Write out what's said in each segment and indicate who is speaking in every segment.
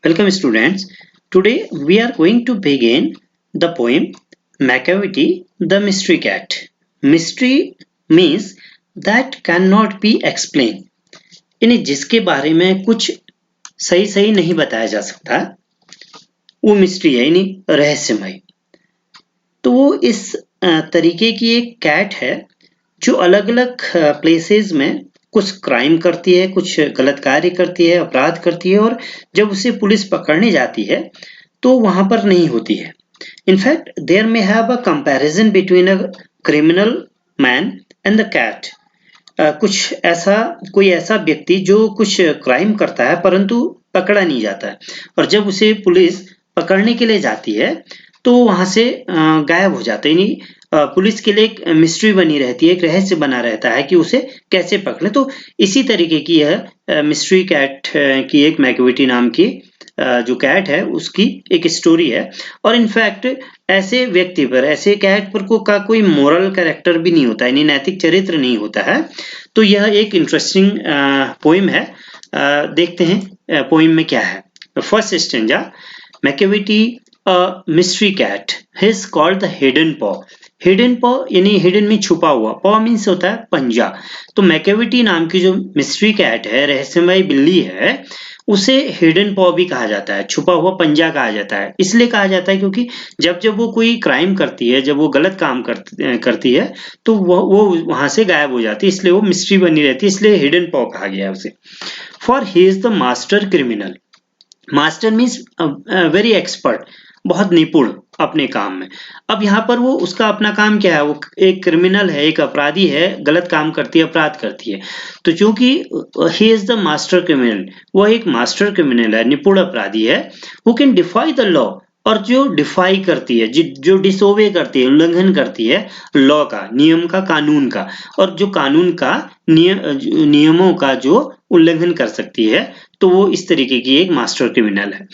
Speaker 1: Welcome students. Today we are going to begin the poem Macavity the Mystery Cat. Mystery means that cannot be explained. यानी जिसके बारे में कुछ सही नहीं बताया जा सकता वो मिस्ट्री है यानी रहस्यमय। तो वो इस तरीके की एक कैट है जो अलग-अलग प्लेसेस में कुछ क्राइम करती है, कुछ गलत कार्य करती है, अपराध करती है और जब उसे पुलिस पकड़ने जाती है तो वहां पर नहीं होती है। In fact there may have a comparison between a criminal man and the cat. कोई ऐसा व्यक्ति जो कुछ क्राइम करता है परंतु पकड़ा नहीं जाता है और जब उसे पुलिस पकड़ने के लिए जाती है तो वहां से गायब हो जाता है। यानी पुलिस के लिए एक मिस्ट्री बनी रहती है, एक रहस्य बना रहता है कि उसे कैसे पकड़े। तो इसी तरीके की यह मिस्ट्री कैट की एक मैकविटी नाम की जो कैट है उसकी एक स्टोरी है। और इनफैक्ट ऐसे व्यक्ति पर, ऐसे कैट पर का कोई मोरल कैरेक्टर भी नहीं होता है, यानी नैतिक चरित्र नहीं होता है। तो यह एक इंटरेस्टिंग पोइम है। देखते हैं पोइम में क्या है। First stanza, Macavity a mystery cat. He is called the hidden paw. Hidden पॉ यानी हिडन में छुपा हुआ, पॉ मीन्स होता है पंजा। तो मैकेविटी नाम की जो मिस्ट्री कैट है, रहस्यमय बिल्ली है, उसे हिडन पॉ भी कहा जाता है, छुपा हुआ पंजा कहा जाता है। इसलिए कहा जाता है क्योंकि जब वो कोई क्राइम करती है, जब वो गलत काम करती है तो वो वहां से गायब हो जाती है, इसलिए वो मिस्ट्री बनी रहती है, इसलिए हिडन पॉ कहा गया है उसे। For he is the master criminal. Master means very expert, बहुत निपुण अपने काम में। अब यहाँ पर वो उसका अपना काम क्या है, वो एक क्रिमिनल है, एक अपराधी है, गलत काम करती है, अपराध करती है। तो चूंकि he is the master criminal, वो एक मास्टर क्रिमिनल है, निपुण अपराधी है। Who can defy the law, और जो डिफाई करती है, जो डिसोवे करती है, उल्लंघन करती है लॉ का, नियम का, कानून का, और जो कानून का नियमों का जो उल्लंघन कर सकती है, तो वो इस तरीके की एक मास्टर क्रिमिनल है।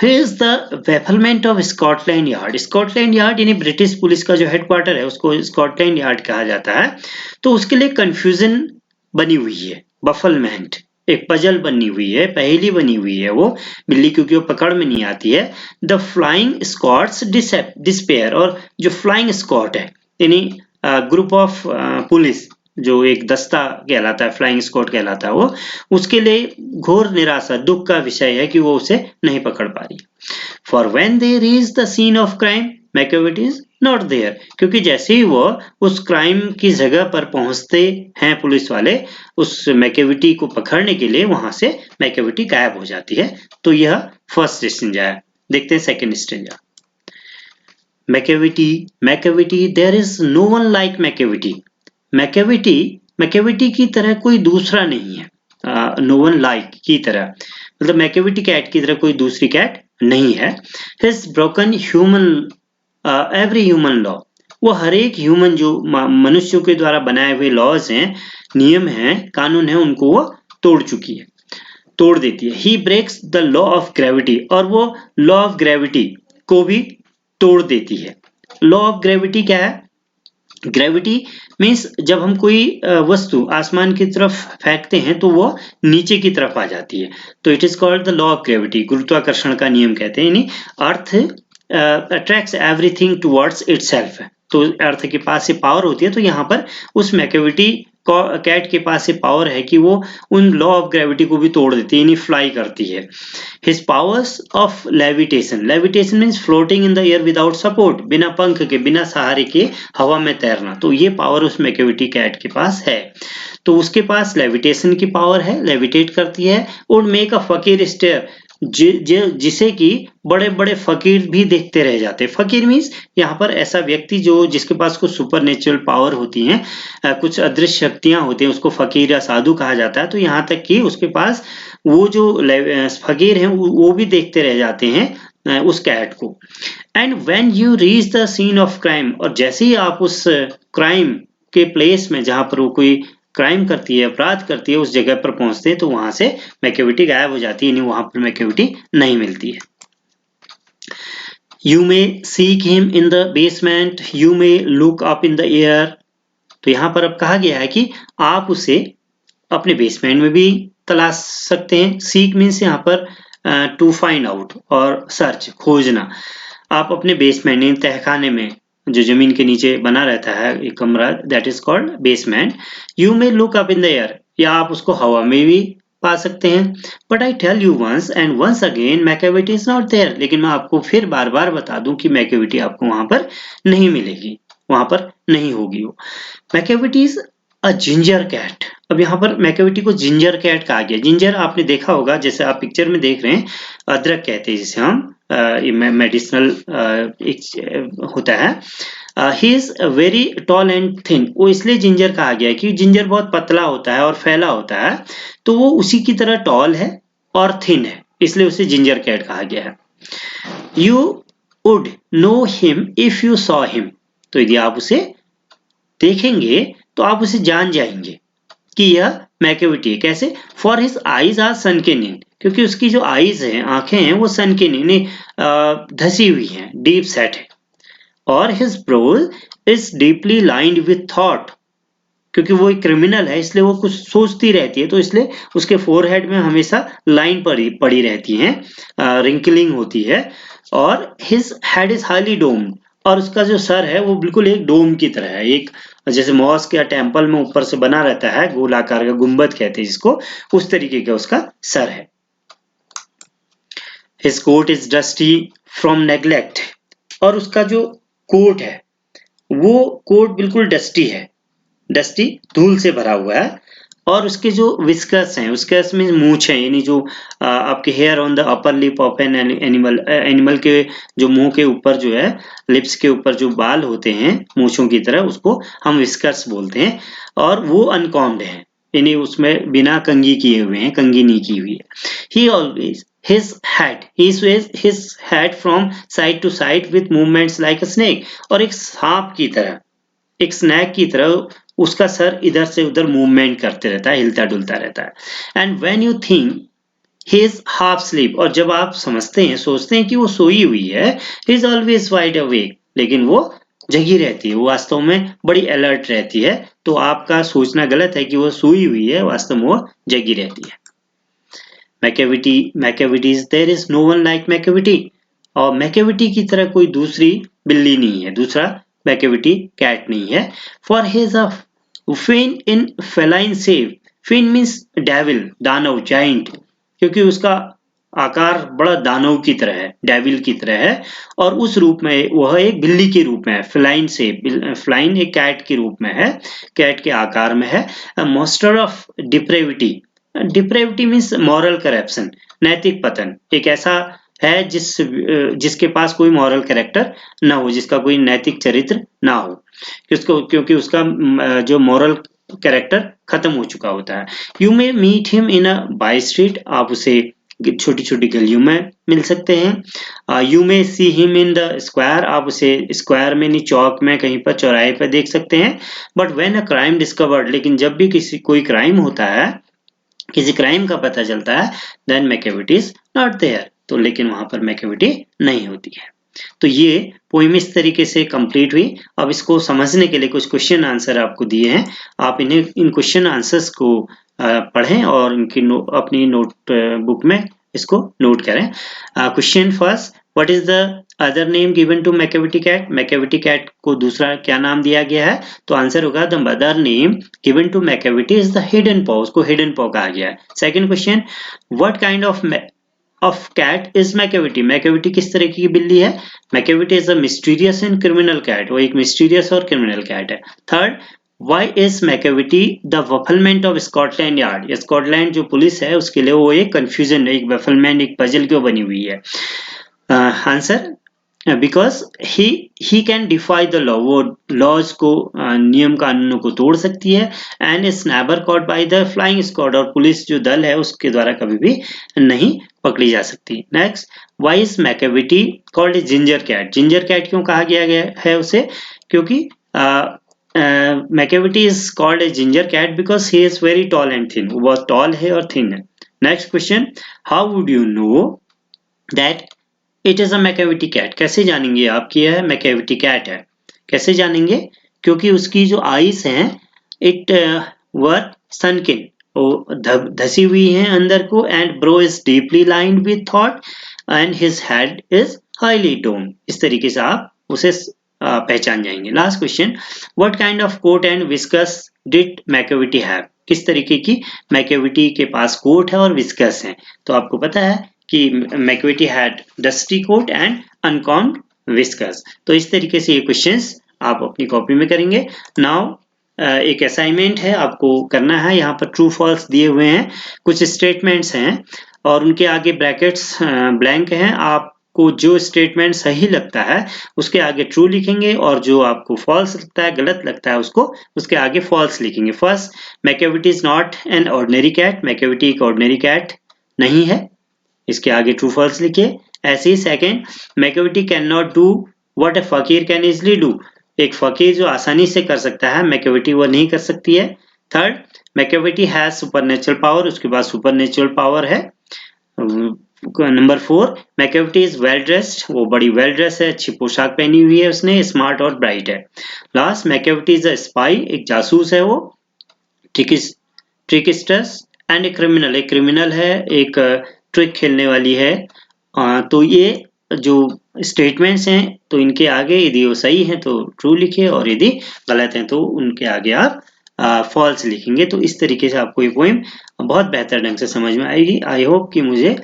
Speaker 1: He is the bafflement of Scotland Yard. Scotland yard यानी ब्रिटिश पुलिस का जो हेडक्वार्टर है उसको स्कॉटलैंड यार्ड कहा जाता है। तो उसके लिए कंफ्यूजन बनी हुई है, बफलमेंट, एक पजल बनी हुई है, पहेली बनी हुई है वो बिल्ली, क्योंकि वो पकड़ में नहीं आती है। द फ्लाइंग स्कॉट्स डिस्पेयर, और जो फ्लाइंग स्कॉट है यानी ग्रुप ऑफ पुलिस, जो एक दस्ता कहलाता है, फ्लाइंग स्क्वाड कहलाता है, वो उसके लिए घोर निराशा, दुख का विषय है कि वो उसे नहीं पकड़ पा रही। For when they reach the scene of crime, Macavity is not there. क्योंकि जैसे ही वो उस क्राइम की जगह पर पहुंचते हैं पुलिस वाले उस मैकेविटी को पकड़ने के लिए, वहां से मैकेविटी गायब हो जाती है। तो यह फर्स्ट स्टेंजा है। देखते हैं second stanza. Macavity, there is no one like Macavity. Macavity की तरह कोई दूसरा नहीं है। नो वन लाइक की तरह, मतलब मैकेविटी कैट की तरह कोई दूसरी कैट नहीं है। His broken human every human law, वो हर एक ह्यूमन, जो मनुष्यों के द्वारा बनाए हुए लॉज हैं, नियम हैं, कानून है, उनको वो तोड़ चुकी है, तोड़ देती है। He breaks the law of gravity, और वो लॉ ऑफ ग्रेविटी को भी तोड़ देती है। लॉ ऑफ ग्रेविटी क्या है? ग्रेविटी मीन्स जब हम कोई वस्तु आसमान की तरफ फेंकते हैं तो वो नीचे की तरफ आ जाती है, तो it is called the law of gravity, गुरुत्वाकर्षण का नियम कहते हैं। यानी अर्थ अट्रैक्ट्स एवरीथिंग टुवर्ड्स इटसेल्फ, तो अर्थ के पास से पावर होती है। तो यहाँ पर उस मैकेविटी कैट के पास से पावर है कि वो उन लॉ ऑफ ग्रेविटी को भी तोड़ देती है, यानी फ्लाई करती है। His powers of levitation, levitation means floating in the air without support, बिना पंख के, बिना सहारे के हवा में तैरना। तो ये पावर उस मैकेविटी कैट के पास है। तो उसके पास लेविटेशन की पावर है, लेविटेट करती है। और मेक अ फकीर स्टेयर, जिसे कि बड़े बड़े फकीर भी देखते रह जाते। फकीर मीन्स यहाँ पर ऐसा व्यक्ति जो जिसके पास कुछ सुपर नेचुरल पावर होती हैं, कुछ अदृश्य शक्तियां होती हैं, उसको फकीर या साधु कहा जाता है। तो यहाँ तक कि उसके पास वो जो फकीर हैं वो भी देखते रह जाते हैं उस कैट को। And when you reach the scene of crime, और जैसे ही आप उस क्राइम के प्लेस में, जहां पर वो कोई क्राइम करती है, अपराध करती है, उस जगह पर पहुंचते हैं तो वहां से मैकेविटी गायब हो जाती है, यानी वहां पर मैकेविटी नहीं मिलती है। You may seek him in the basement, you may look up in the air। तो यहाँ पर अब कहा गया है कि आप उसे अपने बेसमेंट में भी तलाश सकते हैं। सीक मीन्स यहाँ पर टू फाइंड आउट और सर्च खोजना। आप अपने बेसमेंट यानी तहखाने में जो जमीन के नीचे बना रहता है एक कमरा, that is called basement. You may look up in the air, या आप उसको हवा में भी पा सकते हैं। But I tell you once and once again Macavity is not there, लेकिन मैं आपको फिर बार बार बता दूं कि मैकेविटी आपको वहां पर नहीं मिलेगी, वहां पर नहीं होगी वो। Macavity is a ginger cat. अब यहाँ पर मैकेविटी को जिंजर कैट कहा गया। जिंजर आपने देखा होगा, जैसे आप पिक्चर में देख रहे हैं, अदरक कहते हैं जिसे हम, मेडिसिनल होता है। ही is very tall and thin, वो इसलिए जिंजर कहा गया है कि जिंजर बहुत पतला होता है और फैला होता है, तो वो उसी की तरह टॉल है और थिन है, इसलिए उसे जिंजर कैट कहा गया है। You would know him if you saw him, तो यदि आप उसे देखेंगे तो आप उसे जान जाएंगे कि यह मैकेविटी है। कैसे? For his eyes are sunken in, क्योंकि उसकी जो आईज हैं, आंखें हैं, वो सनकेन इन, धसी हुई हैं, डीप सेट है। और his brows is deeply lined with thought, क्योंकि वो एक क्रिमिनल है इसलिए वो कुछ सोचती रहती है, तो इसलिए उसके फोरहेड में हमेशा लाइन पड़ी रहती है, रिंकलिंग होती है। और his head is highly doomed, और उसका जो सर है वो बिल्कुल एक डोम की तरह है, एक जैसे मॉस्क या टेम्पल में ऊपर से बना रहता है गोलाकार का, गुंबद कहते हैं जिसको, उस तरीके का उसका सर है। His coat is dusty from neglect, और उसका जो कोट है वो कोट बिल्कुल डस्टी है, डस्टी धूल से भरा हुआ है। और उसके जो विस्कर्स हैं, विस्कर्स में मूंछ है, यानी जो आपके hair on the upper lip of an animal, animal के जो मुंह के ऊपर जो है, लिप्स के ऊपर जो बाल होते हैं मूंछों की तरह, उसको हम विस्कर्स बोलते हैं। और वो अनकॉम्ड है, यानी उसमें बिना कंघी किए हुए हैं, कंघी नहीं की हुई है। ही always his he sways his head from side to side with movements like a snake, और एक सांप की तरह, एक स्नैक की तरह उसका सर इधर से उधर मूवमेंट करते रहता है, हिलता डुलता रहता है। And when you think he is half sleep, और जब आप समझते हैं, सोचते हैं कि वो सोई हुई है, he is always wide awake, लेकिन वो जगी रहती है, वो वास्तव में बड़ी अलर्ट रहती है। तो आपका सोचना गलत है कि वो सोई हुई है, वास्तव में वो जगी रहती है। Macavity's, there is no one like Macavity, और मैकेविटी की तरह कोई दूसरी बिल्ली नहीं है, दूसरा मैकेविटी कैट नहीं है। For he's a fiend in feline shape, fiend means devil, दानव, जाइंट, क्योंकि उसका आकार बड़ा दानव की तरह है, डेविल की तरह है, और उस रूप में वह एक बिल्ली के रूप में है, फेलाइन से, फेलाइन एक कैट के रूप में है, कैट के आकार में है। Master of depravity, depravity means moral corruption, नैतिक पतन, एक ऐसा है जिसके पास कोई मॉरल कैरेक्टर ना हो, जिसका कोई नैतिक चरित्र ना हो, क्योंकि उसका जो मॉरल कैरेक्टर खत्म हो चुका होता है। You may meet him in a by street, आप उसे छोटी छोटी गलियों में मिल सकते हैं। You may see him in the square, आप उसे स्क्वायर में नहीं, चौक में, कहीं पर चौराहे पर देख सकते हैं। But when a crime discovered, लेकिन जब भी कोई क्राइम होता है, किसी क्राइम का पता चलता है, then Macavity is not there, तो लेकिन वहां पर मैकेविटी नहीं होती है। तो ये पोइम इस तरीके से कंप्लीट हुई। अब इसको समझने के लिए कुछ क्वेश्चन आंसर आपको दिए हैं, आप इन क्वेश्चन आंसर्स को पढ़ें और इनकी अपनी नोट बुक में इसको नोट करें। Question first, what is the other name given to Macavity cat, Macavity cat को दूसरा क्या नाम दिया गया है? तो आंसर होगा the other name given to Macavity is the hidden paw, उसको हिडन पॉ कहा गया है। Second question, what kind of cat is Macavity, Macavity किस तरह की बिल्ली है? Macavity is a mysterious and criminal cat, वो एक मिस्टीरियस और क्रिमिनल कैट है। Third, Why is Macavity the bafflement of Scotland Yard, Scotland जो पुलिस है उसके लिए वो एक कंफ्यूजन, एक वफलमेंट, एक पजल क्यों बनी हुई है? Answer, because he can defy the law, वो लॉज को, नियम कानूनों को तोड़ सकती है। And is never caught by the flying squad, और पुलिस जो दल है उसके द्वारा कभी भी नहीं पकड़ी जा सकती। Next, why is Macavity called ginger cat, ginger cat क्यों कहा गया है उसे? क्योंकि Macavity is called a ginger cat because he is very tall and thin, वो बहुत टॉल है और थिन है। Next question, how would you know that it is a Macavity cat, कैसे जानेंगे आप कि यह मैकेविटी कैट है? कैसे जानेंगे? क्योंकि उसकी जो आईज हैं, इट वर सनकिन, धसी हुई हैं अंदर को, and brow is deeply lined with thought and his head is highly tone. इस तरीके से आप उसे पहचान जाएंगे। Last question, what kind of coat and whiskers did Macavity have? किस तरीके की मैकेविटी के पास कोट है और विस्कस है? तो आपको पता है कि Macavity had dusty coat and uncombed whiskers. तो इस तरीके से ये क्वेश्चंस आप अपनी कॉपी में करेंगे। नाउ एक असाइनमेंट है, आपको करना है। यहाँ पर ट्रू फॉल्स दिए हुए हैं, कुछ स्टेटमेंट्स हैं और उनके आगे ब्रैकेट्स ब्लैंक हैं। आपको जो स्टेटमेंट सही लगता है उसके आगे ट्रू लिखेंगे और जो आपको फॉल्स लगता है, गलत लगता है, उसके आगे फॉल्स लिखेंगे। First, Macavity is not an ordinary cat. Macavity एक ऑर्डिनरी कैट नहीं है, इसके आगे ट्रू फॉल्स लिखिए। ऐसे ही second, Macavity can not do what a fakir can easily do. एक फकीर जो आसानी से कर सकता है, मैकेविटी वो नहीं कर सकती है। Third, Macavity has supernatural power, उसके पास सुपरनेचुरल पावर है। Number 4, Macavity is well dressed, वो बड़ी वेल ड्रेस है, अच्छी पोशाक पहनी हुई है उसने, स्मार्ट और ब्राइट है। Last, Macavity is a spy, एक जासूस है वो, ट्रिकस्टर्स एंड ए क्रिमिनल, एक क्रिमिनल है, एक ट्रिक खेलने वाली है। तो ये जो स्टेटमेंट्स हैं, तो इनके आगे यदि वो सही हैं तो ट्रू लिखिए और यदि गलत हैं तो उनके आगे आप फॉल्स लिखेंगे। तो इस तरीके से आपको ये पोएम बहुत बेहतर ढंग से समझ में आएगी। आई होप कि मुझे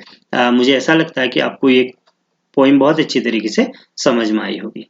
Speaker 1: ऐसा लगता है कि आपको ये पोएम बहुत अच्छी तरीके से समझ में आई होगी।